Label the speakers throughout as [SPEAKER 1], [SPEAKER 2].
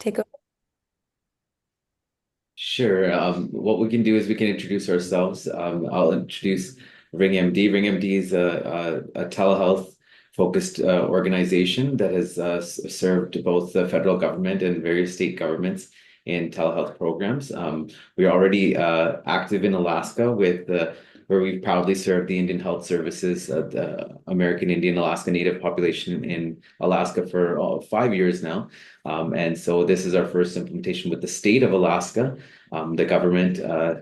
[SPEAKER 1] take over.
[SPEAKER 2] Sure. What we can do is we can introduce ourselves. I'll introduce RingMD. RingMD is a telehealth focused organization that has served both the federal government and various state governments in telehealth programs. We are already active in Alaska with where we've proudly served the Indian Health Services, the American Indian Alaska Native population in Alaska for 5 years now. And so this is our first implementation with the state of Alaska, the government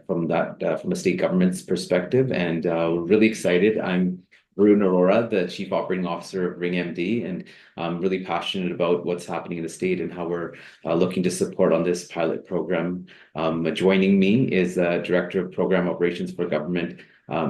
[SPEAKER 2] from a state government's perspective, and we're really excited. I'm Varun Arora, the Chief Operating Officer of RingMD, and I'm really passionate about what's happening in the state and how we're looking to support on this pilot program. Joining me is Director of Program Operations for Government,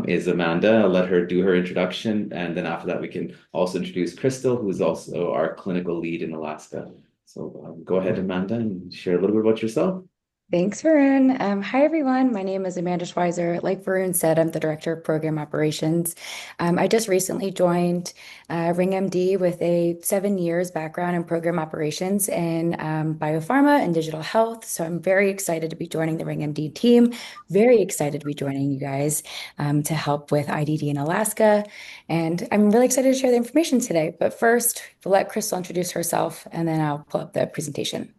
[SPEAKER 2] is Amanda. I'll let her do her introduction, and then after that, we can also introduce Crystal, who's also our clinical lead in Alaska. So go ahead, Amanda, and share a little bit about yourself.
[SPEAKER 1] Thanks, Varun. Hi, everyone. My name is Amanda Schweizer. Like Varun said, I'm the Director of Program Operations. I just recently joined RingMD with a 7 years background in program operations in biopharma and digital health. So I'm very excited to be joining the RingMD team. Very excited to be joining you guys to help with IDD in Alaska. And I'm really excited to share the information today. But first, we'll let Crystal introduce herself, and then I'll pull up the presentation.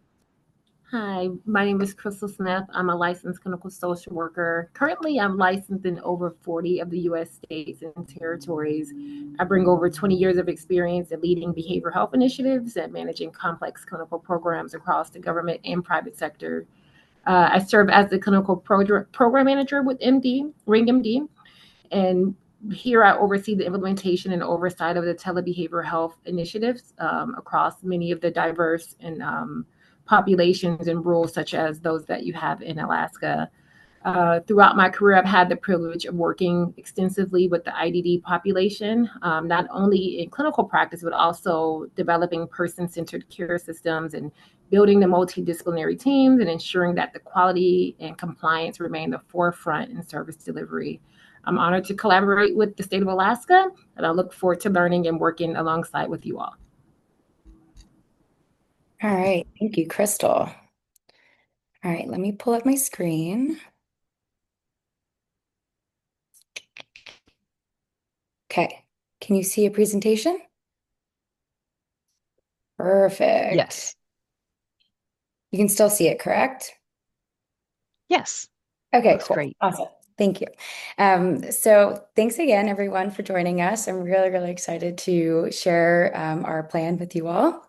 [SPEAKER 3] Hi, my name is Crystal Smith. I'm a licensed clinical social worker. Currently, I'm licensed in over 40 of the U.S. states and territories. I bring over 20 years of experience in leading behavioral health initiatives and managing complex clinical programs across the government and private sector. I serve as the program manager with RingMD, and here I oversee the implementation and oversight of the telebehavioral health initiatives across many of the diverse and populations and rules such as those that you have in Alaska. Throughout my career, I've had the privilege of working extensively with the IDD population, not only in clinical practice, but also developing person-centered care systems and building the multidisciplinary teams and ensuring that the quality and compliance remain the forefront in service delivery. I'm honored to collaborate with the state of Alaska, and I look forward to learning and working alongside with you all.
[SPEAKER 1] All right. Thank you, Crystal. All right. Let me pull up my screen. Okay. Can you see a presentation? Perfect.
[SPEAKER 4] Yes.
[SPEAKER 1] You can still see it, correct?
[SPEAKER 4] Yes.
[SPEAKER 1] Okay,
[SPEAKER 4] Looks
[SPEAKER 1] cool.
[SPEAKER 4] great.
[SPEAKER 1] Awesome. Thank you. So thanks again, everyone, for joining us. I'm really, really excited to share our plan with you all.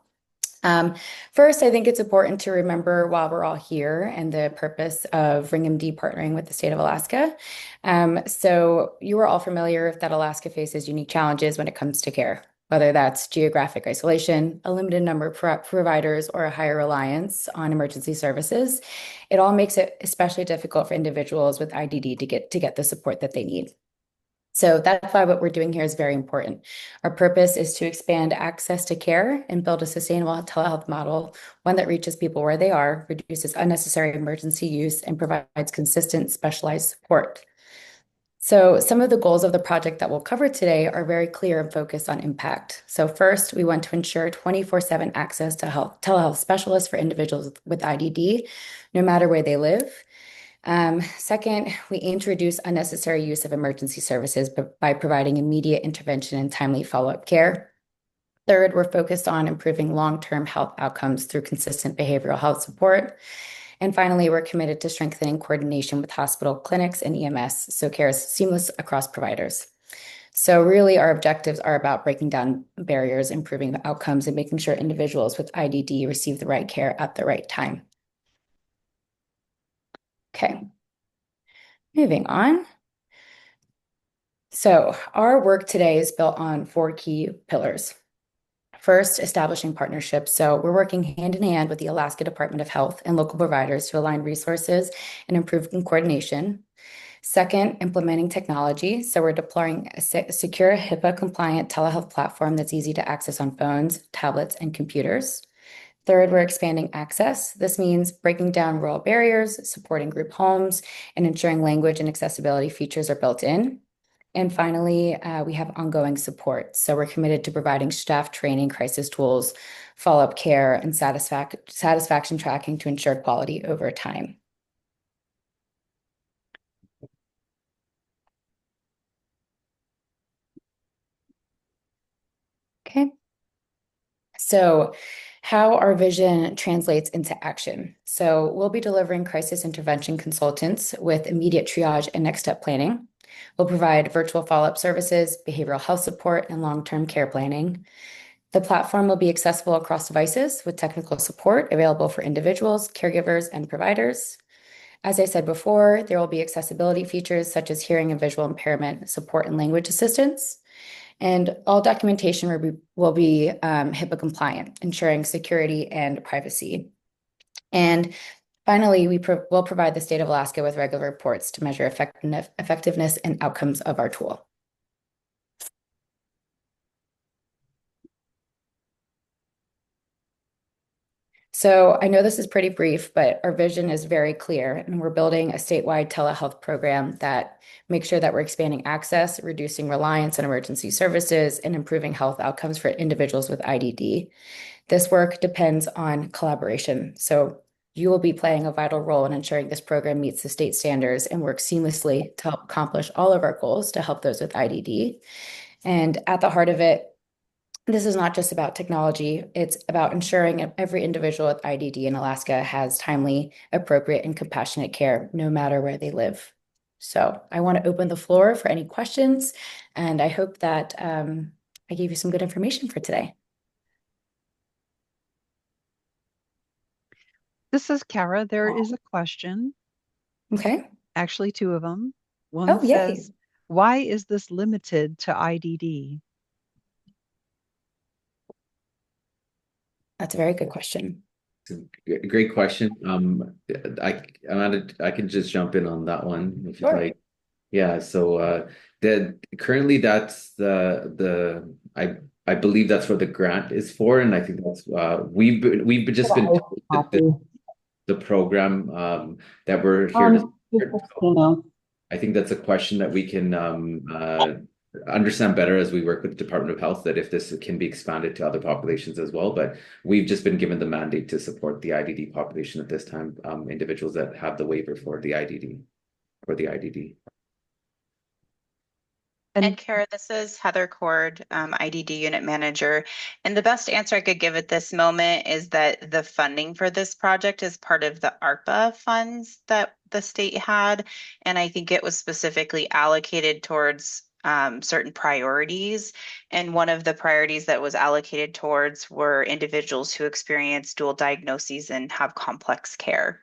[SPEAKER 1] First, I think it's important to remember while we're all here and the purpose of RingMD partnering with the state of Alaska. So you are all familiar that Alaska faces unique challenges when it comes to care, whether that's geographic isolation, a limited number of providers, or a higher reliance on emergency services. It all makes it especially difficult for individuals with IDD to get the support that they need. So that's why what we're doing here is very important. Our purpose is to expand access to care and build a sustainable telehealth model, one that reaches people where they are, reduces unnecessary emergency use, and provides consistent specialized support. So some of the goals of the project that we'll cover today are very clear and focused on impact. So first, we want to ensure 24/7 access to telehealth specialists for individuals with IDD, no matter where they live. Second, we aim to reduce unnecessary use of emergency services by providing immediate intervention and timely follow-up care. Third, we're focused on improving long-term health outcomes through consistent behavioral health support. And finally, we're committed to strengthening coordination with hospital clinics and EMS so care is seamless across providers. So really, our objectives are about breaking down barriers, improving the outcomes, and making sure individuals with IDD receive the right care at the right time. Okay, moving on. So our work today is built on 4 key pillars. First, establishing partnerships. So we're working hand in hand with the Alaska Department of Health and local providers to align resources and improve coordination. Second, implementing technology. So we're deploying a secure HIPAA-compliant telehealth platform that's easy to access on phones, tablets, and computers. Third, we're expanding access. This means breaking down rural barriers, supporting group homes, and ensuring language and accessibility features are built in. And finally, we have ongoing support. So we're committed to providing staff training, crisis tools, follow-up care, and satisfaction tracking to ensure quality over time. Okay. So how our vision translates into action. So we'll be delivering crisis intervention consultants with immediate triage and next step planning. We'll provide virtual follow-up services, behavioral health support, and long-term care planning. The platform will be accessible across devices with technical support available for individuals, caregivers, and providers. As I said before, there will be accessibility features such as hearing and visual impairment support and language assistance. And all documentation will be HIPAA compliant, ensuring security and privacy. And finally, will provide the state of Alaska with regular reports to measure effectiveness and outcomes of our tool. So I know this is pretty brief, but our vision is very clear, and we're building a statewide telehealth program that makes sure that we're expanding access, reducing reliance on emergency services, and improving health outcomes for individuals with IDD. This work depends on collaboration. So you will be playing a vital role in ensuring this program meets the state standards and works seamlessly to help accomplish all of our goals to help those with IDD. And at the heart of it, this is not just about technology. It's about ensuring every individual with IDD in Alaska has timely, appropriate, and compassionate care, no matter where they live. So I want to open the floor for any questions, and I hope that I gave you some good information for today.
[SPEAKER 4] This is Kara. There is a question,
[SPEAKER 1] Okay.
[SPEAKER 4] actually two of them. One
[SPEAKER 1] Oh, yay.
[SPEAKER 4] says, why is this limited to IDD?
[SPEAKER 1] That's a very good question.
[SPEAKER 2] Great question. I can just jump in on that one if you'd
[SPEAKER 1] Sure.
[SPEAKER 2] like. Yeah, so the currently that's I believe that's what the grant is for, and I think that's we've just been told that the program that we're here to support. I think that's a question that we can understand better as we work with the Department of Health, that if this can be expanded to other populations as well. But we've just been given the mandate to support the IDD population at this time, individuals that have the waiver for the IDD.
[SPEAKER 5] And Kara, this is Heather Cord, IDD Unit Manager. And the best answer I could give at this moment is that the funding for this project is part of the ARPA funds that the state had. And I think it was specifically allocated towards certain priorities. And one of the priorities that was allocated towards were individuals who experience dual diagnoses and have complex care.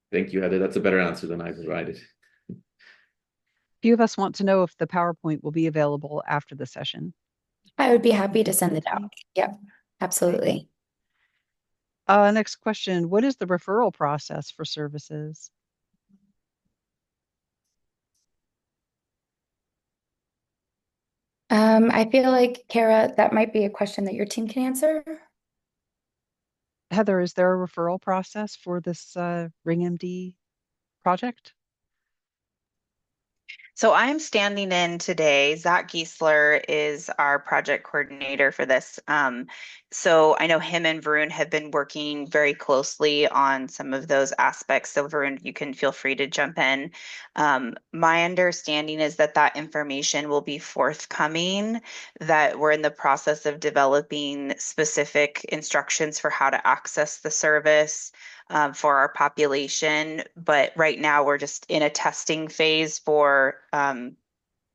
[SPEAKER 2] Thank you, Heather. That's a better answer than I provided.
[SPEAKER 4] Few of us want to know if the PowerPoint will be available after the session.
[SPEAKER 1] I would be happy to send it out. Yep, absolutely.
[SPEAKER 4] Next question, what is the referral process for services?
[SPEAKER 1] I feel like, Kara, that might be a question that your team can answer.
[SPEAKER 4] Heather, is there a referral process for this RingMD project?
[SPEAKER 5] So I'm standing in today. Zach Giesler is our project coordinator for this. So I know him and Varun have been working very closely on some of those aspects. So Varun, you can feel free to jump in. My understanding is that that information will be forthcoming, that we're in the process of developing specific instructions for how to access the service. For our population, but right now we're just in a testing phase for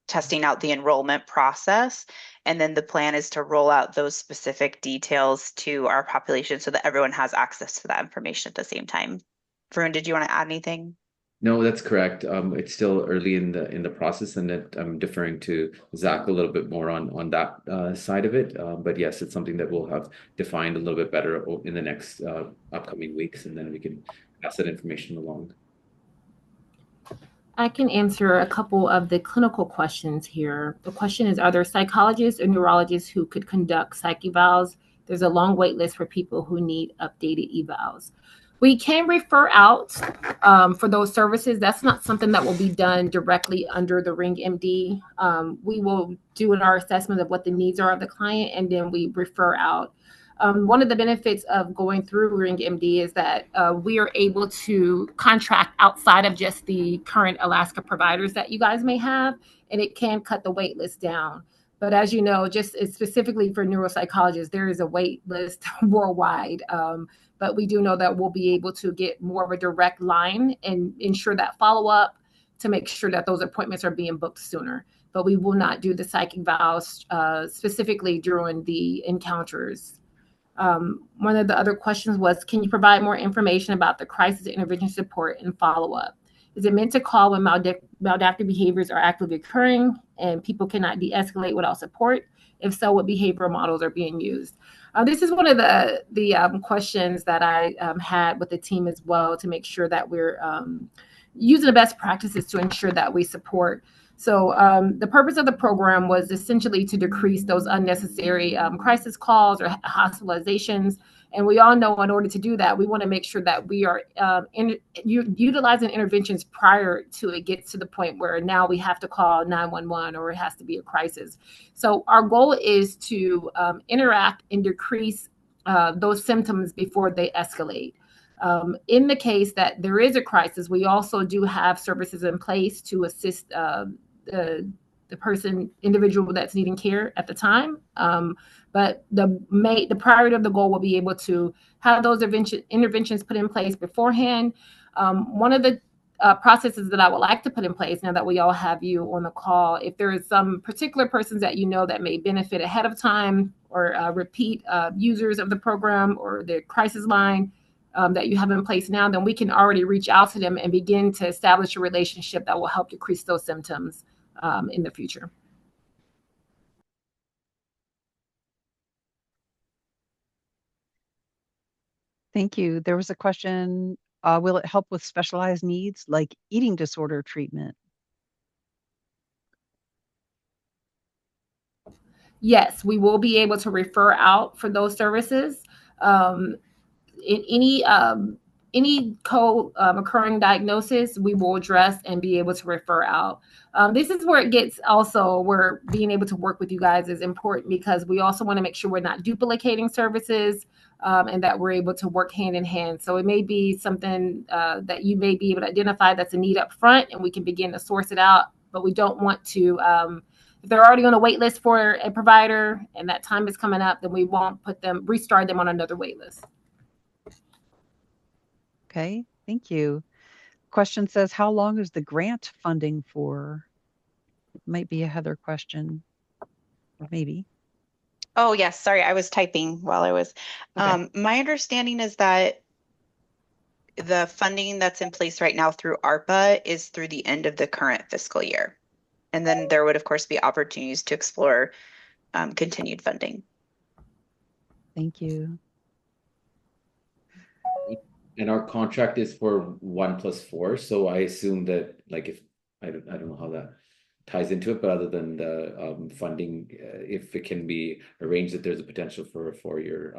[SPEAKER 5] testing out the enrollment process. And then the plan is to roll out those specific details to our population so that everyone has access to that information at the same time. Varun, did you want to add anything?
[SPEAKER 2] No, that's correct. It's still early in the process, and that I'm deferring to Zach a little bit more on that side of it. But yes, it's something that we'll have defined a little bit better in the next upcoming weeks, and then we can pass that information along.
[SPEAKER 3] I can answer a couple of the clinical questions here. The question is, are there psychologists or neurologists who could conduct psych evals? There's a long wait list for people who need updated evals. We can refer out for those services. That's not something that will be done directly under the Ring MD. We will do our assessment of what the needs are of the client, and then we refer out. One of the benefits of going through Ring MD is that we are able to contract outside of just the current Alaska providers that you guys may have, and it can cut the wait list down. But as you know, just specifically for neuropsychologists, there is a wait list worldwide. But we do know that we'll be able to get more of a direct line and ensure that follow up to make sure that those appointments are being booked sooner. But we will not do the psychic vows specifically during the encounters. One of the other questions was, can you provide more information about the crisis intervention support and follow up? Is it meant to call when maladaptive behaviors are actively occurring and people cannot de-escalate without support? If so, what behavioral models are being used? This is one of the questions that I had with the team as well, to make sure that we're using the best practices to ensure that we support. So the purpose of the program was essentially to decrease those unnecessary crisis calls or hospitalizations. And we all know, in order to do that, we want to make sure that we are utilizing interventions prior to it gets to the point where now we have to call 911 or it has to be a crisis. So our goal is to interact and decrease those symptoms before they escalate. In the case that there is a crisis, we also do have services in place to assist the individual that's needing care at the time. But the priority of the goal will be able to have those interventions put in place beforehand. One of the processes that I would like to put in place, now that we all have you on the call, if there is some particular persons that you know that may benefit ahead of time, or repeat users of the program or the crisis line that you have in place now, then we can already reach out to them and begin to establish a relationship that will help decrease those symptoms in the future.
[SPEAKER 4] Thank you. There was a question, will it help with specialized needs like eating disorder treatment?
[SPEAKER 3] Yes, we will be able to refer out for those services. In any co-occurring diagnosis, we will address and be able to refer out. This is where it gets also where being able to work with you guys is important, because we also want to make sure we're not duplicating services, and that we're able to work hand in hand. So it may be something that you may be able to identify that's a need up front, and we can begin to source it out. But we don't want to, if they're already on a wait list for a provider and that time is coming up, then we won't restart them on another wait list.
[SPEAKER 4] Okay, thank you. Question says, how long is the grant funding for? Might be a Heather question, or maybe.
[SPEAKER 5] Oh, yes. Sorry, I was typing while I was.
[SPEAKER 4] Okay.
[SPEAKER 5] My understanding is that the funding that's in place right now through ARPA is through the end of the current fiscal year. And then there would, of course, be opportunities to explore continued funding.
[SPEAKER 4] Thank you.
[SPEAKER 2] And our contract is for 1+4, so I assume that, like, if I don't know how that ties into it, but other than the funding, if it can be arranged that there's a potential for a 4-year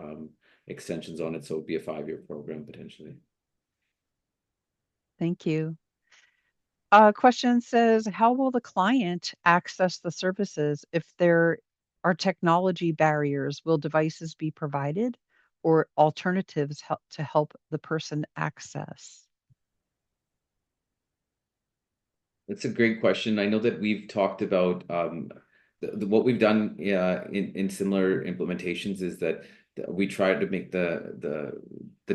[SPEAKER 2] extensions on it, so it'd be a 5-year program potentially.
[SPEAKER 4] Thank you. Question says, how will the client access the services if there are technology barriers? Will devices be provided or alternatives to help the person access?
[SPEAKER 2] That's a great question. I know that we've talked about what we've done in similar implementations is that we try to make the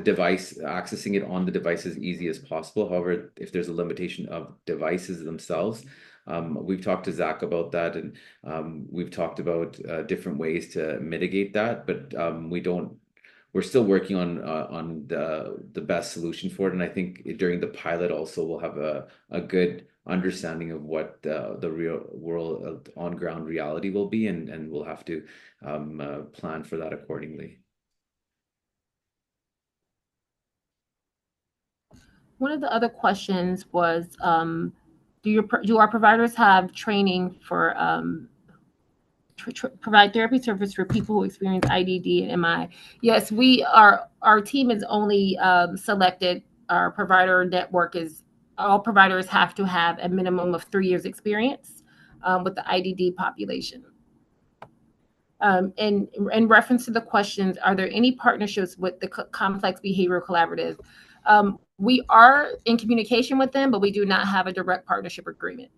[SPEAKER 2] device, accessing it on the device, as easy as possible. However, if there's a limitation of devices themselves, we've talked to Zach about that, and we've talked about different ways to mitigate that, but we're still working on the best solution for it. And I think during the pilot also we'll have a good understanding of what the real world on ground reality will be, and we'll have to plan for that accordingly.
[SPEAKER 3] One of the other questions was, do our providers have training for provide therapy service for people who experience IDD and MI. Yes, we are. Our team is only selected. Our provider network is all providers have to have a minimum of 3 years experience with the IDD population. And in reference to the questions, are there any partnerships with the Complex Behavioral Collaborative? We are in communication with them, but we do not have a direct partnership agreement.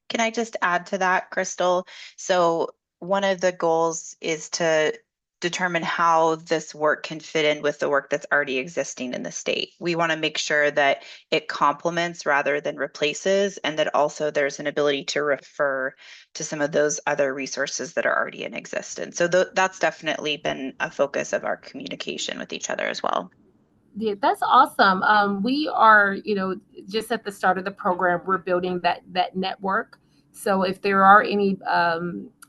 [SPEAKER 5] Can I just add to that, Crystal? So one of the goals is to determine how this work can fit in with the work that's already existing in the state. We want to make sure that it complements rather than replaces, and that also there's an ability to refer to some of those other resources that are already in existence. So that's definitely been a focus of our communication with each other as well.
[SPEAKER 3] Yeah, that's awesome. We are, just at the start of the program, we're building that network. So if there are any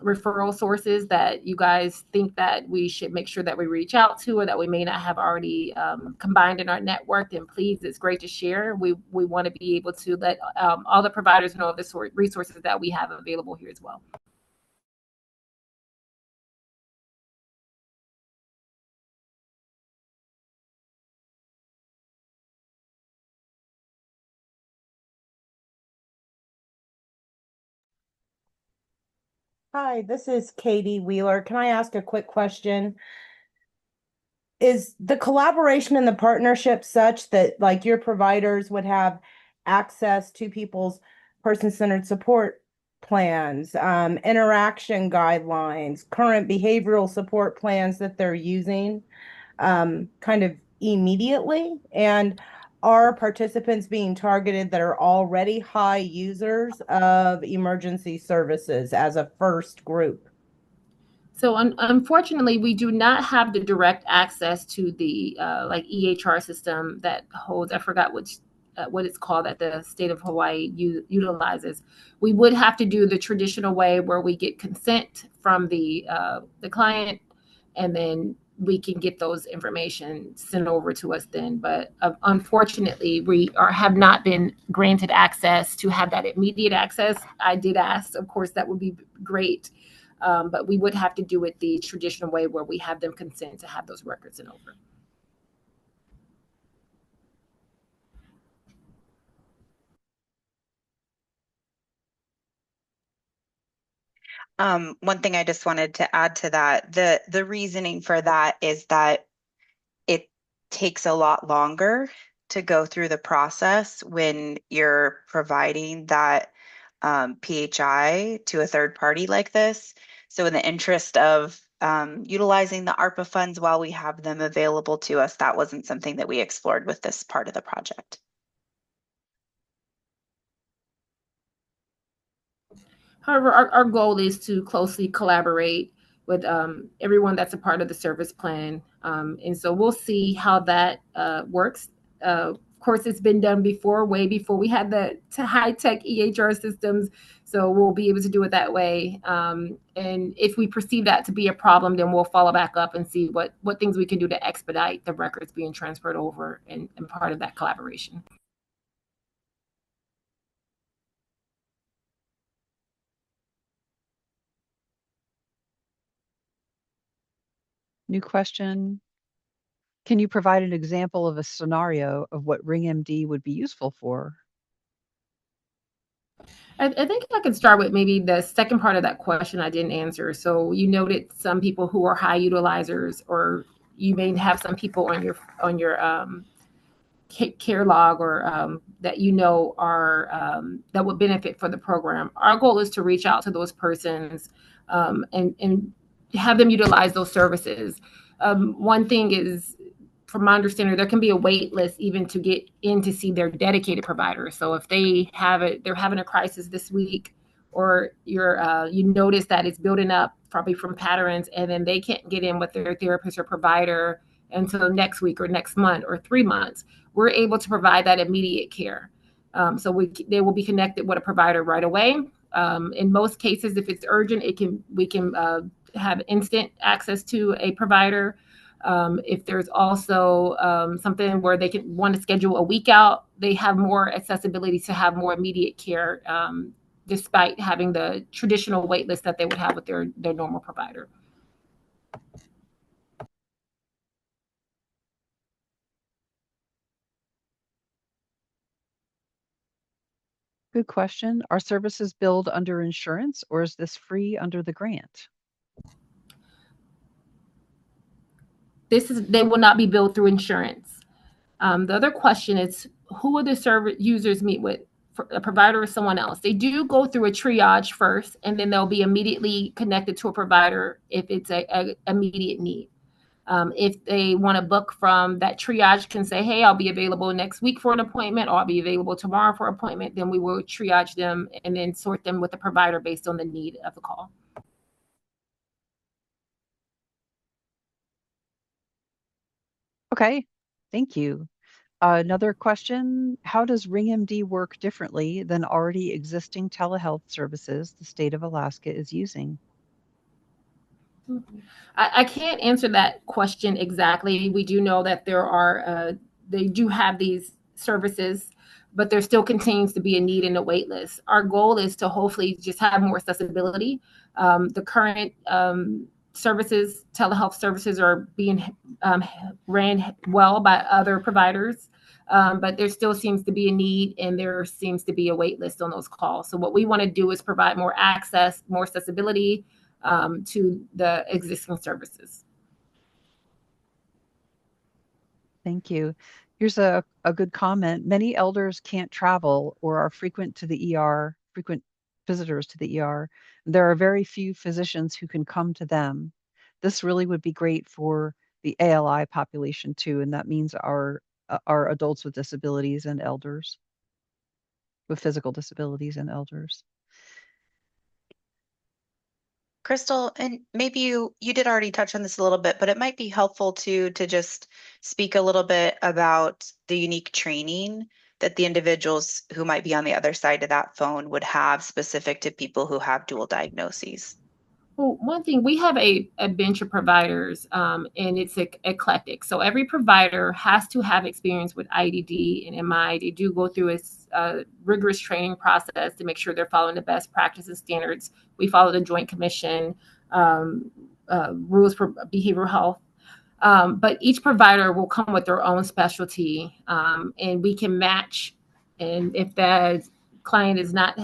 [SPEAKER 3] referral sources that you guys think that we should make sure that we reach out to, or that we may not have already combined in our network, then please, it's great to share. We want to be able to let all the providers know of the sort resources that we have available here as well.
[SPEAKER 6] Hi, this is Katie Wheeler. Can I ask a quick question? Is the collaboration and the partnership such that like your providers would have access to people's person-centered support plans, interaction guidelines, current behavioral support plans that they're using, kind of immediately? And are participants being targeted that are already high users of emergency services as a first group?
[SPEAKER 3] So unfortunately, we do not have the direct access to the like EHR system that holds. I forgot what it's called that the state of Hawaii utilizes. We would have to do the traditional way where we get consent from the client, and then we can get those information sent over to us then. But unfortunately, have not been granted access to have that immediate access. I did ask, of course, that would be great. But we would have to do it the traditional way where we have them consent to have those records sent over.
[SPEAKER 5] One thing I just wanted to add to that, the reasoning for that is that it takes a lot longer to go through the process when you're providing that PHI to a third party like this. So in the interest of utilizing the ARPA funds while we have them available to us, that wasn't something that we explored with this part of the project.
[SPEAKER 3] However, our goal is to closely collaborate with everyone that's a part of the service plan. And so we'll see how that works. Of course, it's been done before, way before we had the high-tech EHR systems. So we'll be able to do it that way. And if we perceive that to be a problem, then we'll follow back up and see what things we can do to expedite the records being transferred over and part of that collaboration.
[SPEAKER 4] New question. Can you provide an example of a scenario of what RingMD would be useful for?
[SPEAKER 3] I think I can start with maybe the second part of that question I didn't answer. So you noted some people who are high utilizers, or you may have some people on your care log, or that are that would benefit for the program. Our goal is to reach out to those persons and have them utilize those services. One thing is, from my understanding, there can be a wait list even to get in to see their dedicated provider. So if they're having a crisis this week, or you notice that it's building up probably from patterns, and then they can't get in with their therapist or provider until next week or next month or 3 months, we're able to provide that immediate care. So they will be connected with a provider right away. In most cases, if it's urgent, we can have instant access to a provider. If there's also something where they can want to schedule a week out, they have more accessibility to have more immediate care, despite having the traditional wait list that they would have with their normal provider.
[SPEAKER 4] Good question. Are services billed under insurance or is this free under the grant?
[SPEAKER 3] They will not be billed through insurance. The other question is, who will the server users meet with? A provider or someone else? They do go through a triage first, and then they'll be immediately connected to a provider if it's a immediate need. If they want to book from that triage, can say, hey, I'll be available next week for an appointment, or I'll be available tomorrow for an appointment. Then we will triage them and then sort them with the provider based on the need of the call.
[SPEAKER 4] Okay, thank you. Another question, how does RingMD work differently than already existing telehealth services the state of Alaska is using?
[SPEAKER 3] I can't answer that question exactly. We do know that they do have these services, but there still continues to be a need and a wait list. Our goal is to hopefully just have more accessibility. The current telehealth services are being ran well by other providers. But there still seems to be a need and there seems to be a wait list on those calls. So what we want to do is provide more access, more accessibility to the existing services.
[SPEAKER 4] Thank you. Here's a good comment. Many elders can't travel or are frequent to the ER, frequent visitors to the ER. There are very few physicians who can come to them. This really would be great for the ALI population too, and that means our adults with disabilities and elders with physical disabilities and elders.
[SPEAKER 5] Crystal, and maybe you did already touch on this a little bit, but it might be helpful to just speak a little bit about the unique training that the individuals who might be on the other side of that phone would have specific to people who have dual diagnoses.
[SPEAKER 3] Well, one thing, we have a bench of providers, and it's eclectic. So every provider has to have experience with IDD and MI. They do go through a rigorous training process to make sure they're following the best practices standards. We follow the Joint Commission rules for behavioral health. But each provider will come with their own specialty, and we can match. And if the client is not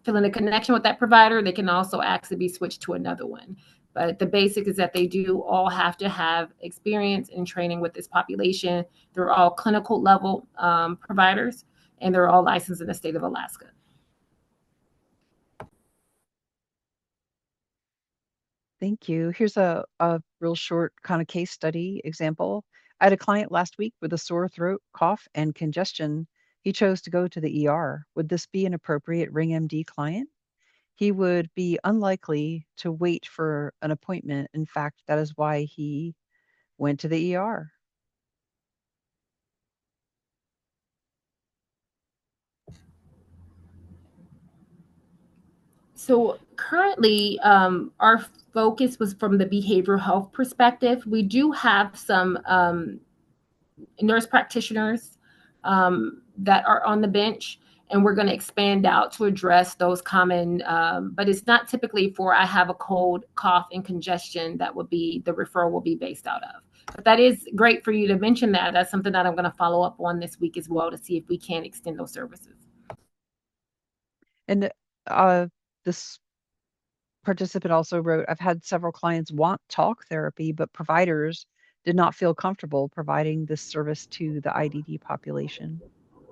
[SPEAKER 3] feeling a connection with that provider, they can also ask to be switched to another one. But the basic is that they do all have to have experience in training with this population. They're all clinical level providers, and they're all licensed in the state of Alaska.
[SPEAKER 4] Thank you. Here's a real short kind of case study example. I had a client last week with a sore throat, cough, and congestion. He chose to go to the ER. Would this be an appropriate RingMD client? He would be unlikely to wait for an appointment. In fact, that is why he went to the ER.
[SPEAKER 3] So currently, our focus was from the behavioral health perspective. We do have some nurse practitioners that are on the bench, and we're going to expand out to address those common, but it's not typically for I have a cold, cough, and congestion that would be the referral will be based out of. But that is great for you to mention that. That's something that I'm going to follow up on this week as well to see if we can extend those services.
[SPEAKER 4] And this participant also wrote, I've had several clients want talk therapy, but providers did not feel comfortable providing this service to the IDD population.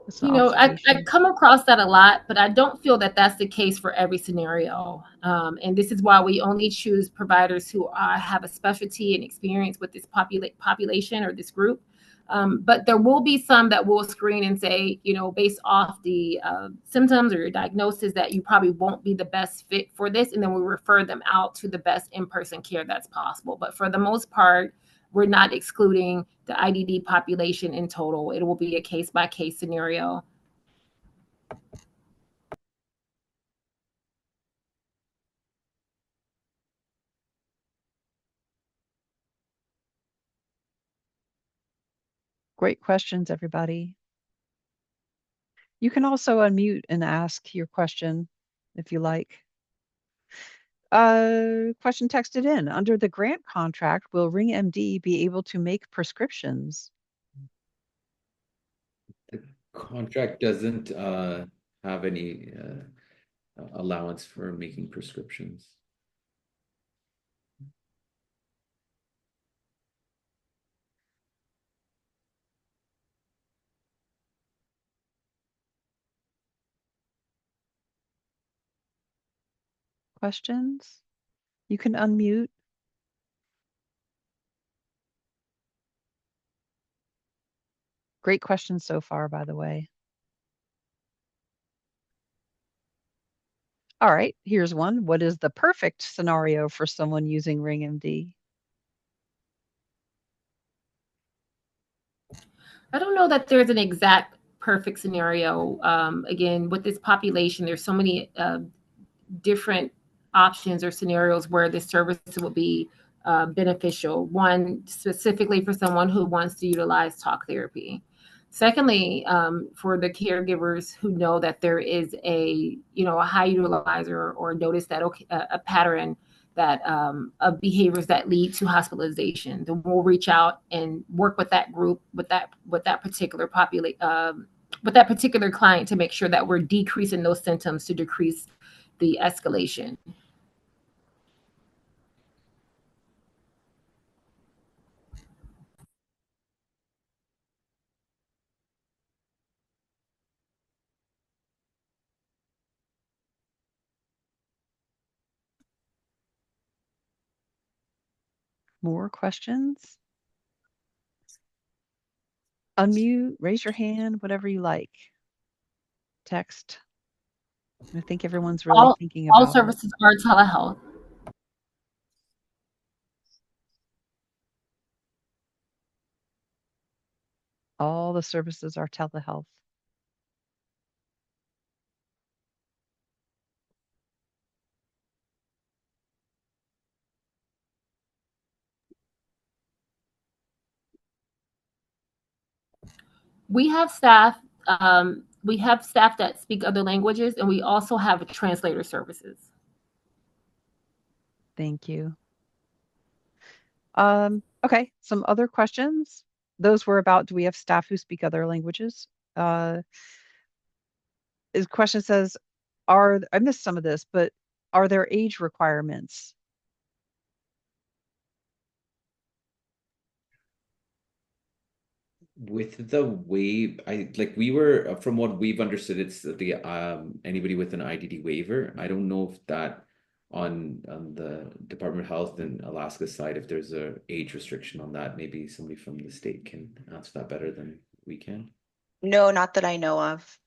[SPEAKER 4] That's an
[SPEAKER 3] I
[SPEAKER 4] observation.
[SPEAKER 3] come across that a lot, but I don't feel that that's the case for every scenario. And this is why we only choose providers who have a specialty and experience with this population or this group. But there will be some that will screen and say, based off the symptoms or your diagnosis, that you probably won't be the best fit for this. And then we refer them out to the best in-person care that's possible. But for the most part, we're not excluding the IDD population in total. It will be a case by case scenario.
[SPEAKER 4] Great questions, everybody. You can also unmute and ask your question if you like. Question texted in. Under the grant contract, will Ring MD be able to make prescriptions?
[SPEAKER 2] The contract doesn't have any allowance for making prescriptions.
[SPEAKER 4] Questions? You can unmute. Great questions so far, by the way. All right, here's one. What is the perfect scenario for someone using Ring MD?
[SPEAKER 3] I don't know that there's an exact perfect scenario. Again, with this population, there's so many different options or scenarios where this service will be beneficial. One, specifically for someone who wants to utilize talk therapy. Secondly, for the caregivers who know that there is a high utilizer or notice that a pattern that of behaviors that lead to hospitalization, then we'll reach out and work with that group, with that particular with that particular client to make sure that we're decreasing those symptoms to decrease the escalation.
[SPEAKER 4] More questions? Unmute, raise your hand, whatever you like. Text. I think everyone's really
[SPEAKER 3] All
[SPEAKER 4] thinking
[SPEAKER 3] all
[SPEAKER 4] about it.
[SPEAKER 3] services are telehealth.
[SPEAKER 4] All the services are telehealth.
[SPEAKER 3] We have staff. We have staff that speak other languages, and we also have translator services.
[SPEAKER 4] Thank you. Okay, some other questions. Those were about, do we have staff who speak other languages? His question says, I missed some of this, but are there age requirements?
[SPEAKER 2] With the waive, we were from what we've understood, it's the anybody with an IDD waiver. I don't know if that on the Department of Health in Alaska side, if there's a age restriction on that. Maybe somebody from the state can answer that better than we can.
[SPEAKER 5] No, not that I know of.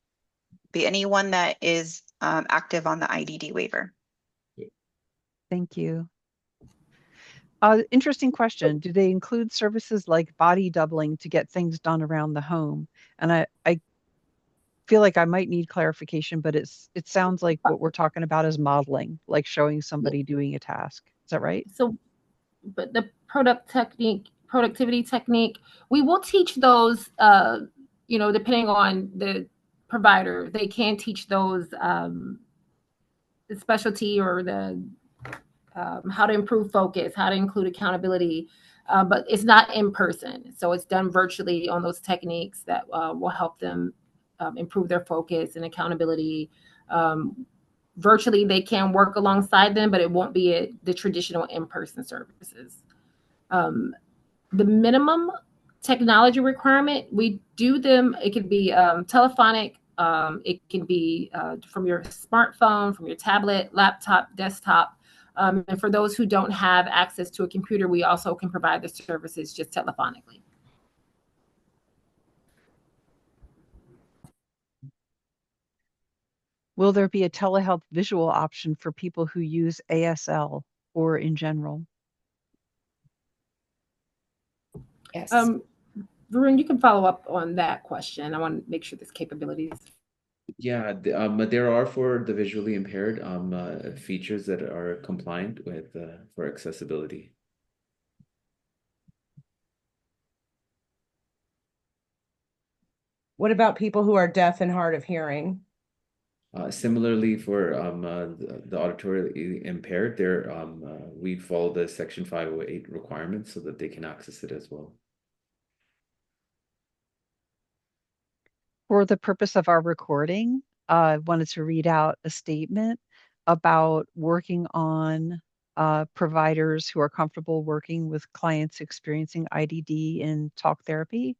[SPEAKER 5] Be anyone that is active on the IDD waiver.
[SPEAKER 4] Thank you. Interesting question. Do they include services like body doubling to get things done around the home? And I feel like I might need clarification, but it sounds like what we're talking about is modeling, like showing somebody doing a task. Is that right?
[SPEAKER 3] So, but the productivity technique, we will teach those. Depending on the provider, they can teach those the specialty or the how to improve focus, how to include accountability, but it's not in person. So it's done virtually on those techniques that will help them improve their focus and accountability. Virtually, they can work alongside them, but it won't be the traditional in-person services. The minimum technology requirement, we do them, it could be telephonic, it can be from your smartphone, from your tablet, laptop, desktop. And for those who don't have access to a computer, we also can provide the services just telephonically.
[SPEAKER 4] Will there be a telehealth visual option for people who use ASL or in general?
[SPEAKER 1] Yes.
[SPEAKER 3] Varun, you can follow up on that question. I want to make sure this capability is.
[SPEAKER 2] Yeah, there are for the visually impaired features that are compliant with for accessibility.
[SPEAKER 6] What about people who are deaf and hard of hearing?
[SPEAKER 2] Similarly, for the auditory impaired, we follow the Section 508 requirements so that they can access it as well.
[SPEAKER 4] For the purpose of our recording, I wanted to read out a statement about working on providers who are comfortable working with clients experiencing IDD in talk therapy.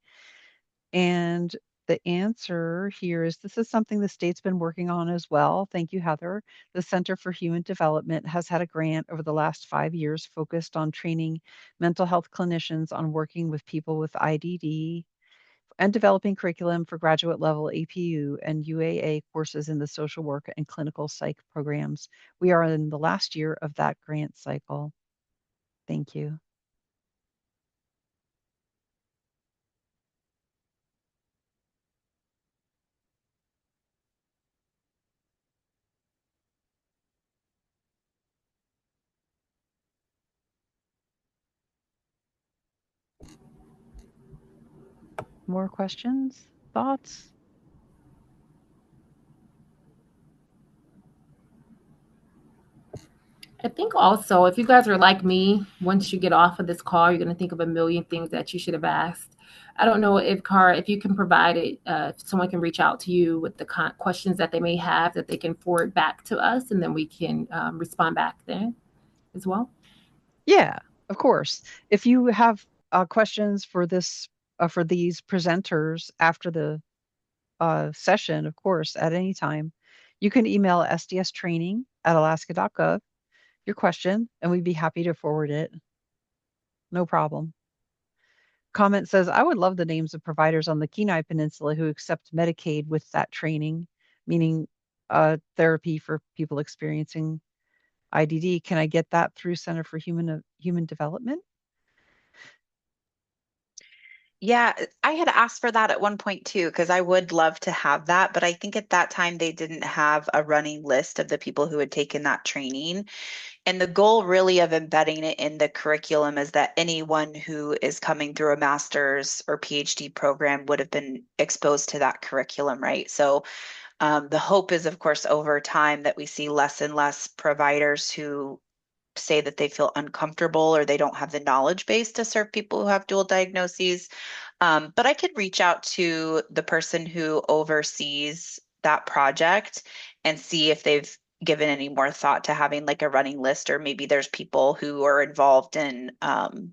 [SPEAKER 4] And the answer here is this is something the state's been working on as well. Thank you, Heather. The Center for Human Development has had a grant over the last 5 years focused on training mental health clinicians on working with people with IDD and developing curriculum for graduate level APU and UAA courses in the social work and clinical psych programs. We are in the last year of that grant cycle. Thank you. More questions? Thoughts?
[SPEAKER 3] I think also, if you guys are like me, once you get off of this call, you're going to think of a million things that you should have asked. I don't know if Cara, if you can provide it, if someone can reach out to you with the questions that they may have that they can forward back to us, and then we can respond back then as well.
[SPEAKER 4] Yeah, of course. If you have questions for this, for these presenters after the session, of course, at any time, you can email sdstraining@alaska.gov your question, and we'd be happy to forward it. No problem. Comment says, I would love the names of providers on the Kenai Peninsula who accept Medicaid with that training, meaning therapy for people experiencing IDD. Can I get that through Center for Human Development?
[SPEAKER 5] Yeah, I had asked for that at one point too, because I would love to have that, but I think at that time they didn't have a running list of the people who had taken that training. And the goal really of embedding it in the curriculum is that anyone who is coming through a master's or PhD program would have been exposed to that curriculum, right? So the hope is, of course, over time that we see less and less providers who say that they feel uncomfortable or they don't have the knowledge base to serve people who have dual diagnoses. But I could reach out to the person who oversees that project and see if they've given any more thought to having like a running list, or maybe there's people who are involved in OBHA.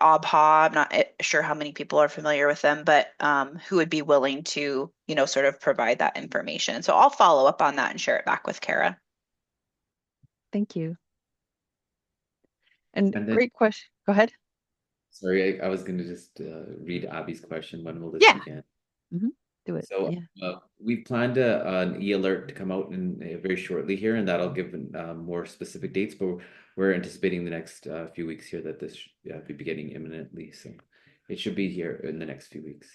[SPEAKER 5] I'm not sure how many people are familiar with them, but who would be willing to, sort of provide that information. So I'll follow up on that and share it back with Kara.
[SPEAKER 4] Thank you. And
[SPEAKER 2] And then,
[SPEAKER 4] great question. Go ahead.
[SPEAKER 2] sorry, I was going to just read Abby's question. When will this
[SPEAKER 4] Yeah.
[SPEAKER 2] begin?
[SPEAKER 4] Do it.
[SPEAKER 2] So
[SPEAKER 4] Yeah.
[SPEAKER 2] we planned an e-alert to come out in very shortly here, and that'll give more specific dates. But we're anticipating the next few weeks here that this should be beginning imminently. So it should be here in the next few weeks.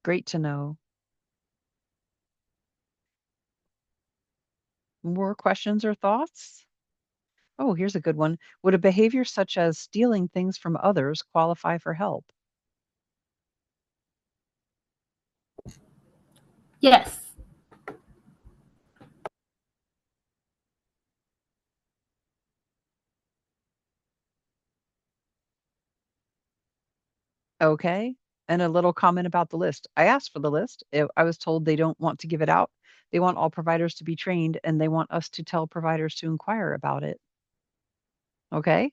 [SPEAKER 4] Great to know. More questions or thoughts? Oh, here's a good one. Would a behavior such as stealing things from others qualify for help?
[SPEAKER 3] Yes.
[SPEAKER 4] Okay. And a little comment about the list. I asked for the list. I was told they don't want to give it out. They want all providers to be trained and they want us to tell providers to inquire about it. Okay.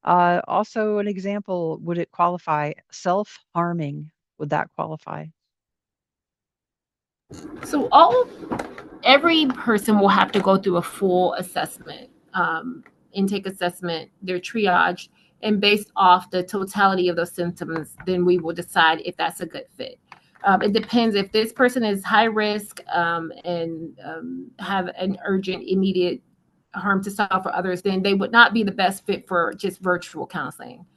[SPEAKER 4] Also, an example, would it qualify? Self-harming, would that qualify?
[SPEAKER 3] So every person will have to go through a full assessment, intake assessment, their triage, and based off the totality of those symptoms, then we will decide if that's a good fit. It depends if this person is high risk and have an urgent, immediate harm to self or others, then they would not be the best fit for just virtual counseling.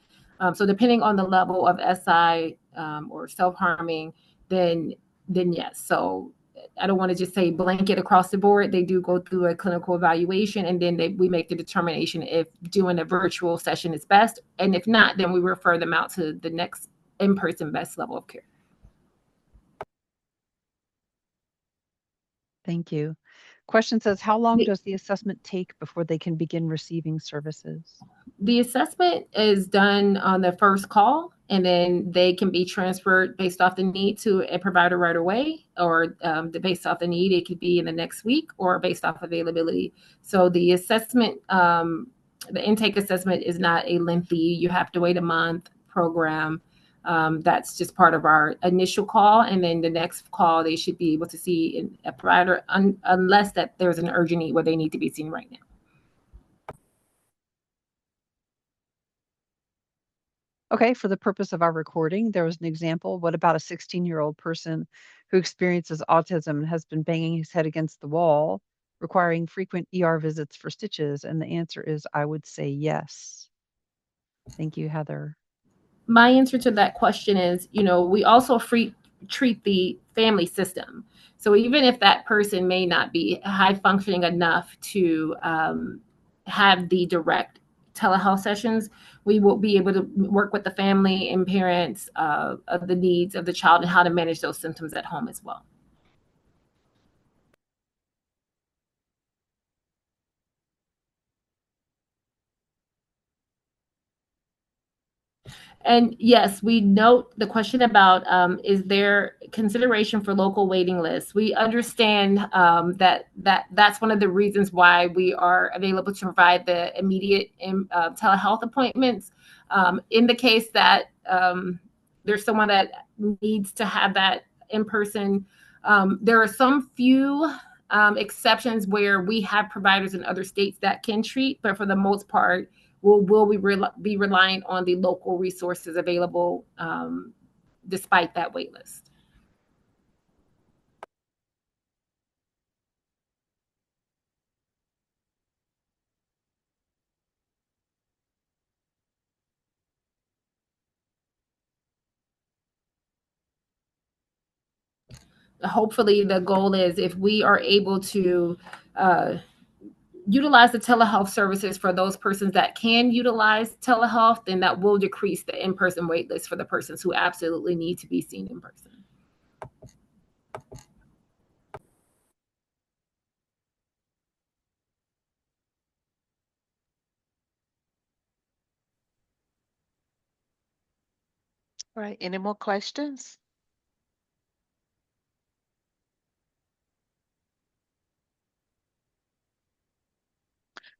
[SPEAKER 3] So depending on the level of SI or self-harming, then then yes. So I don't want to just say blanket across the board. They do go through a clinical evaluation, and then we make the determination if doing a virtual session is best. And if not, then we refer them out to the next in-person best level of care.
[SPEAKER 4] Thank you. Question says, how long
[SPEAKER 3] The,
[SPEAKER 4] does the assessment take before they can begin receiving services?
[SPEAKER 3] the assessment is done on the first call, and then they can be transferred based off the need to a provider right away, or based off the need, it could be in the next week, or based off availability. So the assessment, the intake assessment is not a lengthy, you have to wait a month program. That's just part of our initial call, and then the next call they should be able to see a provider unless that there's an urgent need where they need to be seen right now.
[SPEAKER 4] Okay, for the purpose of our recording, there was an example. What about a 16-year-old person who experiences autism and has been banging his head against the wall, requiring frequent ER visits for stitches? And the answer is, I would say yes. Thank you, Heather.
[SPEAKER 3] My answer to that question is, we also treat the family system. So even if that person may not be high functioning enough to have the direct telehealth sessions, we will be able to work with the family and parents of the needs of the child and how to manage those symptoms at home as well. And yes, we note the question about is there consideration for local waiting lists? We understand that's one of the reasons why we are available to provide the immediate telehealth appointments. In the case that there's someone that needs to have that in person, there are some few exceptions where we have providers in other states that can treat, but for the most part, will we be reliant on the local resources available despite that wait list? Hopefully, the goal is if we are able to utilize the telehealth services for those persons that can utilize telehealth, then that will decrease the in-person wait list for the persons who absolutely need to be seen in person.
[SPEAKER 7] All right, any more questions?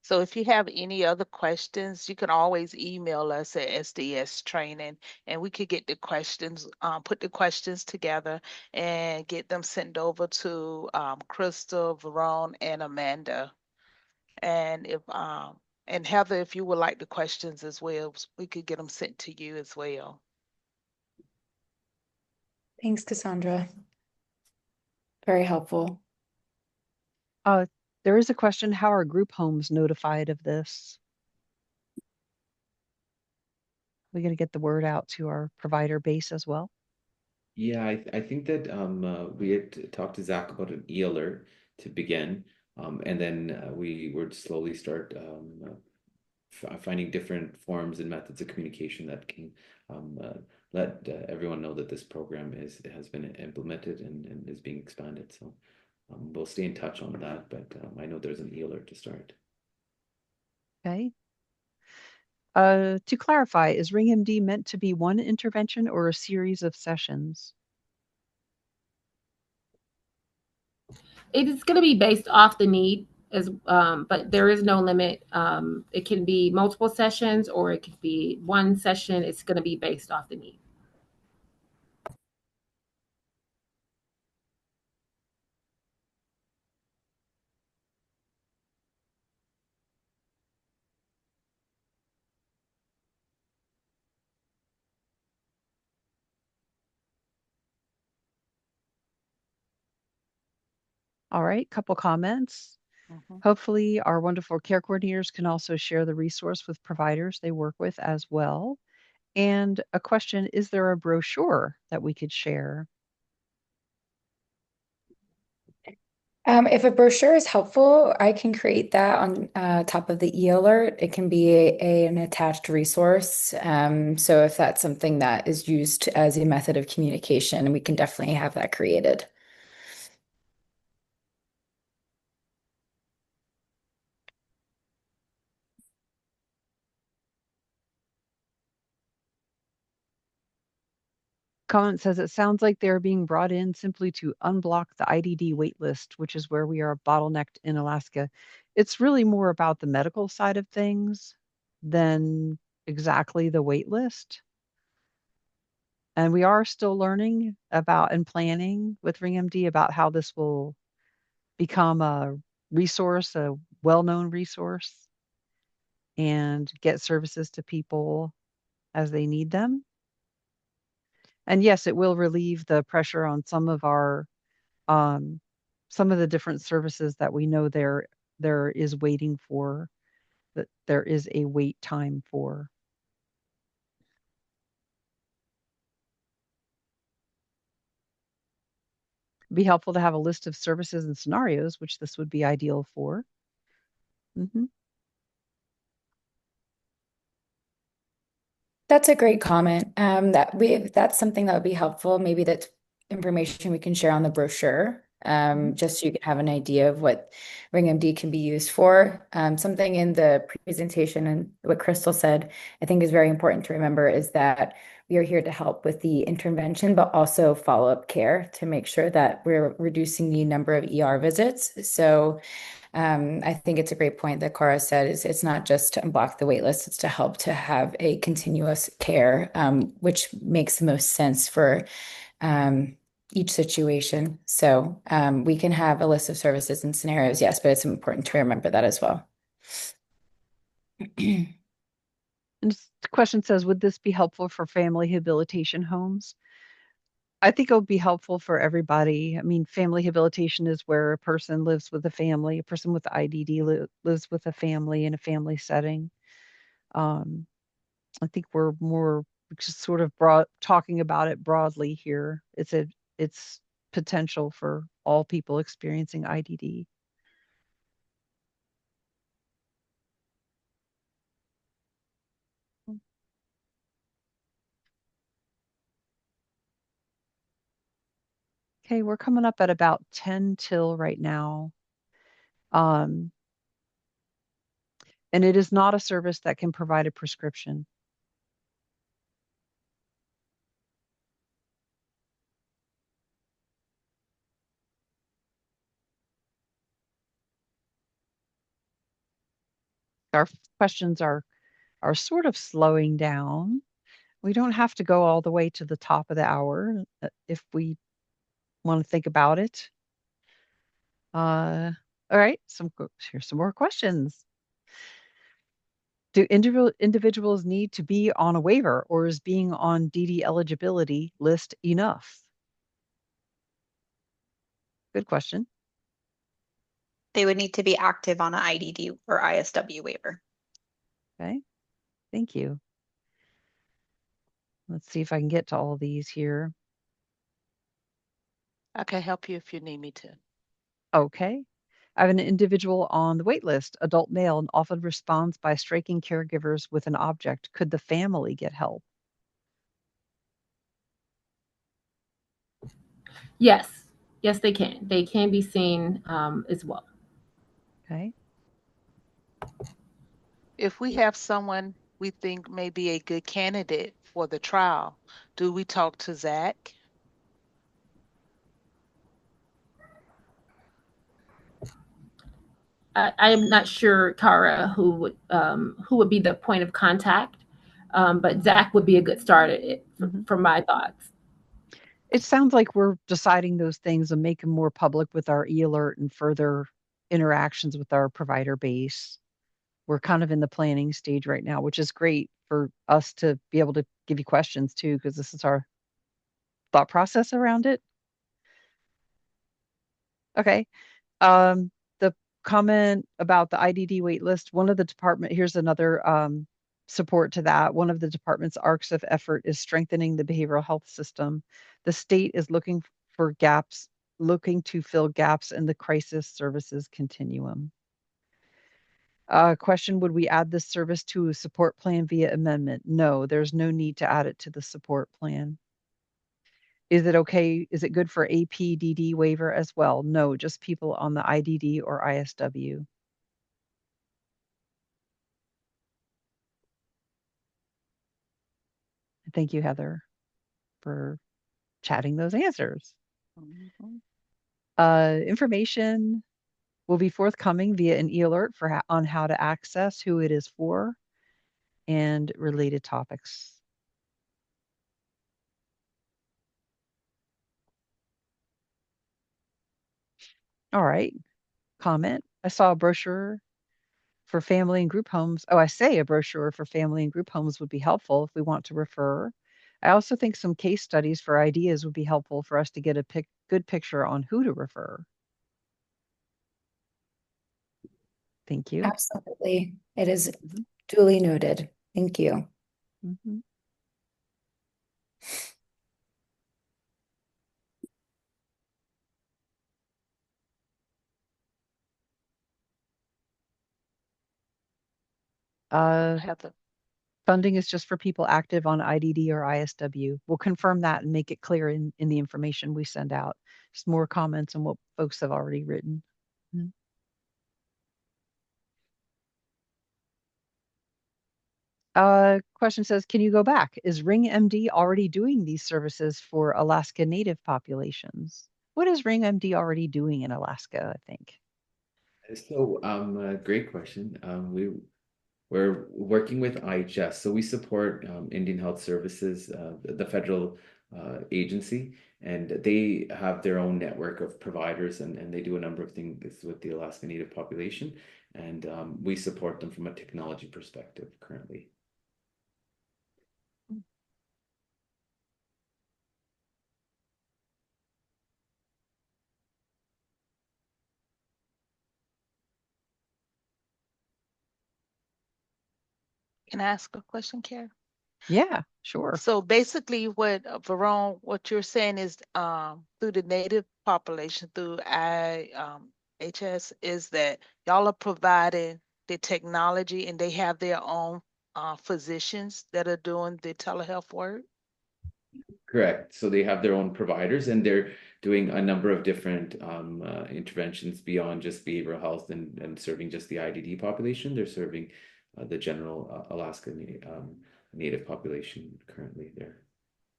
[SPEAKER 7] So if you have any other questions, you can always email us at SDS Training, and we could get the questions, put the questions together and get them sent over to Crystal, Verone, and Amanda. And and Heather, if you would like the questions as well, we could get them sent to you as well.
[SPEAKER 1] Thanks, Cassandra. Very helpful.
[SPEAKER 4] There is a question, how are group homes notified of this? We got to get the word out to our provider base as well.
[SPEAKER 2] Yeah, I think that we had talked to Zach about an e-alert to begin, and then we would slowly start finding different forms and methods of communication that can let everyone know that this program has been implemented and is being expanded. So we'll stay in touch on that, but I know there's an e-alert to start.
[SPEAKER 4] Okay. To clarify, is RingMD meant to be one intervention or a series of sessions?
[SPEAKER 3] It is going to be based off the need, but there is no limit. It can be multiple sessions or it could be one session. It's going to be based off the need.
[SPEAKER 4] All right, couple comments. Hopefully, our wonderful care coordinators can also share the resource with providers they work with as well. And a question, is there a brochure that we could share?
[SPEAKER 1] If a brochure is helpful, I can create that on top of the e-alert. It can be an attached resource. So if that's something that is used as a method of communication, we can definitely have that created.
[SPEAKER 4] Comment says it sounds like they're being brought in simply to unblock the IDD wait list, which is where we are bottlenecked in Alaska. It's really more about the medical side of things than exactly the wait list. And we are still learning about and planning with RingMD about how this will become a resource, a well-known resource, and get services to people as they need them. And yes, it will relieve the pressure on um, some of the different services that we know there is waiting for, that there is a wait time for. Be helpful to have a list of services and scenarios, which this would be ideal for. Hmm.
[SPEAKER 1] That's a great comment. That's something that would be helpful. Maybe that's information we can share on the brochure,
[SPEAKER 4] Hmm.
[SPEAKER 1] just so you can have an idea of what RingMD can be used for. Something in the presentation and what Crystal said, I think is very important to remember is that we are here to help with the intervention, but also follow-up care to make sure that we're reducing the number of ER visits. So I think it's a great point that Cara said is it's not just to unblock the wait list, it's to help to have a continuous care, which makes the most sense for each situation. So we can have a list of services and scenarios, yes, but it's important to remember that as well.
[SPEAKER 4] And the question says, would this be helpful for family habilitation homes? I think it would be helpful for everybody. I mean, family habilitation is where a person lives with a family, a person with IDD lives with a family in a family setting. Um, I think we're more just sort of broad talking about it broadly here. It's potential for all people experiencing IDD. Okay, we're coming up at about 10 till right now. Um, and it is not a service that can provide a prescription. Our questions are sort of slowing down. We don't have to go all the way to the top of the hour if we want to think about it. All right, here's some more questions. Do individuals need to be on a waiver, or is being on DD eligibility list enough? Good question.
[SPEAKER 5] They would need to be active on an IDD or ISW waiver.
[SPEAKER 4] Okay, thank you. Let's see if I can get to all these here.
[SPEAKER 7] I can help you if you need me to.
[SPEAKER 4] Okay. I have an individual on the wait list, adult male, and often responds by striking caregivers with an object. Could the family get help?
[SPEAKER 3] Yes, yes, they can. They can be seen as well.
[SPEAKER 4] Okay.
[SPEAKER 7] If we have someone we think may be a good candidate for the trial, do we talk to Zach?
[SPEAKER 3] I am not sure, Cara, who would be the point of contact, but Zach would be a good start at it
[SPEAKER 4] Hmm.
[SPEAKER 3] from my thoughts.
[SPEAKER 4] It sounds like we're deciding those things and make them more public with our e-alert and further interactions with our provider base. We're kind of in the planning stage right now, which is great for us to be able to give you questions too, because this is our thought process around it. Okay. Um, the comment about the IDD wait list, one of the department, here's another support to that. One of the department's arcs of effort is strengthening the behavioral health system. The state is looking for gaps, looking to fill gaps in the crisis services continuum. Question, would we add this service to a support plan via amendment? No, there's no need to add it to the support plan. Is it okay? Is it good for APDD waiver as well? No, just people on the IDD or ISW. Thank you, Heather, for chatting those answers.
[SPEAKER 7] Mhm.
[SPEAKER 4] Information will be forthcoming via an e-alert on how to access, who it is for, and related topics. All right, comment. I saw a brochure for family and group homes. Oh, I say a brochure for family and group homes would be helpful if we want to refer. I also think some case studies for ideas would be helpful for us to get a good picture on who to refer. Thank you.
[SPEAKER 1] Absolutely. It is
[SPEAKER 4] Mhm,
[SPEAKER 1] duly noted. Thank you.
[SPEAKER 4] mhm.
[SPEAKER 7] Heather.
[SPEAKER 4] Funding is just for people active on IDD or ISW. We'll confirm that and make it clear in the information we send out. Just more comments on what folks have already written. Mhm. Question says, can you go back? Is Ring MD already doing these services for Alaska Native populations? What is Ring MD already doing in Alaska, I think?
[SPEAKER 2] So, great question. We're working with IHS, so we support Indian Health Services, the federal agency, and they have their own network of providers, and they do a number of things with the Alaska Native population, and we support them from a technology perspective currently.
[SPEAKER 7] Can I ask a question, Karen?
[SPEAKER 4] Yeah, sure.
[SPEAKER 7] So basically, what Varone, what you're saying is, through the native population, through IHS, is that y'all are providing the technology, and they have their own physicians that are doing the telehealth work.
[SPEAKER 2] Correct. So they have their own providers, and they're doing a number of different interventions beyond just behavioral health and serving just the IDD population. They're serving the general Alaska Native population currently there,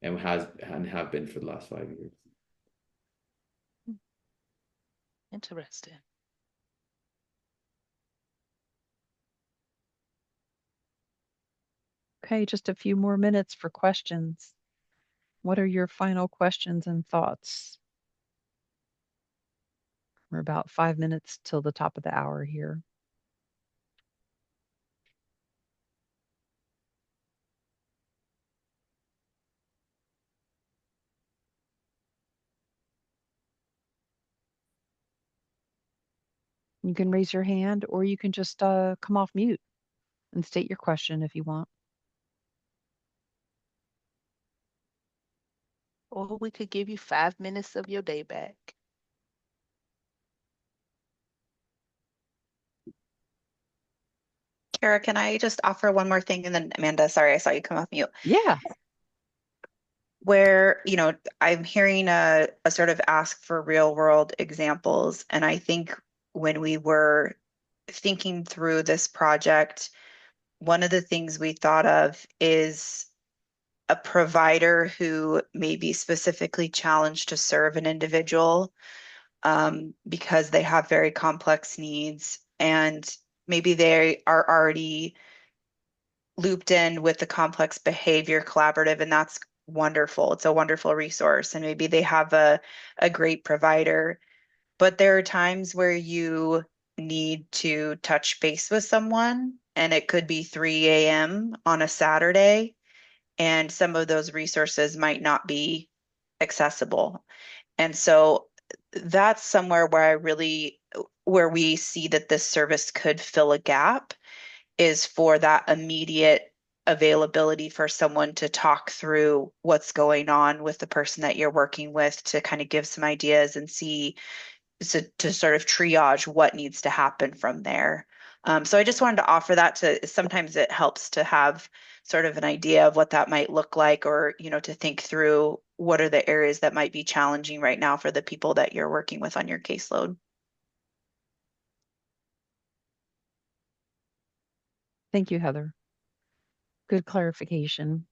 [SPEAKER 2] and have been for the last 5 years.
[SPEAKER 7] Interesting.
[SPEAKER 4] Okay, just a few more minutes for questions. What are your final questions and thoughts? We're about 5 minutes till the top of the hour here. You can raise your hand or you can just come off mute and state your question if you want.
[SPEAKER 7] Or we could give you 5 minutes of your day back.
[SPEAKER 5] Kara, can I just offer one more thing? And then Amanda, sorry, I saw you come off mute.
[SPEAKER 4] Yeah.
[SPEAKER 5] Where, I'm hearing a sort of ask for real world examples. And I think when we were thinking through this project, one of the things we thought of is a provider who may be specifically challenged to serve an individual because they have very complex needs, and maybe they are already looped in with the complex behavior collaborative, and that's wonderful. It's a wonderful resource, and maybe they have a great provider. But there are times where you need to touch base with someone, and it could be 3 a.m. on a Saturday, and some of those resources might not be accessible. And so that's somewhere where we see that this service could fill a gap, is for that immediate availability for someone to talk through what's going on with the person that you're working with to kind of give some ideas and see to sort of triage what needs to happen from there. So I just wanted to offer that to sometimes it helps to have sort of an idea of what that might look like or, to think through what are the areas that might be challenging right now for the people that you're working with on your caseload.
[SPEAKER 4] Thank you, Heather. Good clarification.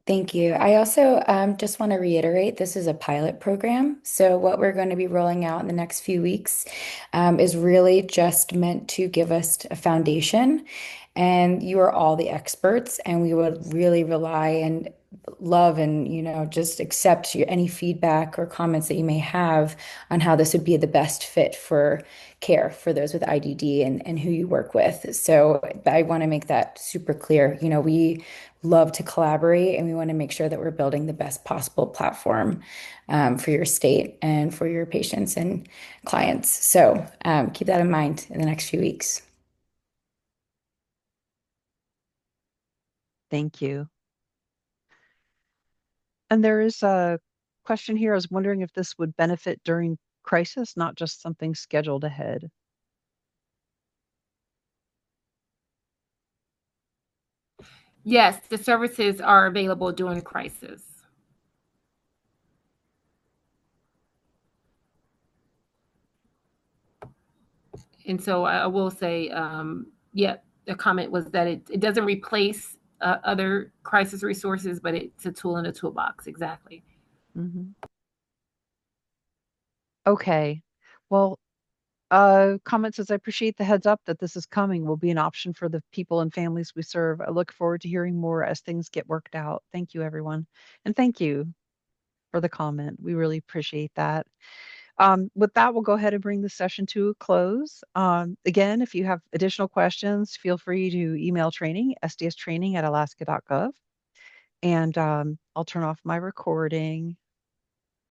[SPEAKER 1] Thank you. I also just want to reiterate this is a pilot program. So, what we're going to be rolling out in the next few weeks is really just meant to give us a foundation. And you are all the experts, and we would really rely and love and just accept any feedback or comments that you may have on how this would be the best fit for care for those with IDD and who you work with. So I want to make that super clear. We love to collaborate and we want to make sure that we're building the best possible platform for your state and for your patients and clients. So keep that in mind in the next few weeks.
[SPEAKER 4] Thank you. And there is a question here. I was wondering if this would benefit during crisis, not just something scheduled ahead.
[SPEAKER 3] Yes, the services are available during crisis. And so I will say, yeah, the comment was that it doesn't replace other crisis resources, but it's a tool in the toolbox. Exactly.
[SPEAKER 4] Mm-hmm. Okay. Well, comment says, I appreciate the heads up that this is coming will be an option for the people and families we serve. I look forward to hearing more as things get worked out. Thank you, everyone. And thank you for the comment. We really appreciate that. With that, we'll go ahead and bring the session to a close. Again, if you have additional questions, feel free to email training, sdstraining@alaska.gov. And I'll turn off my recording.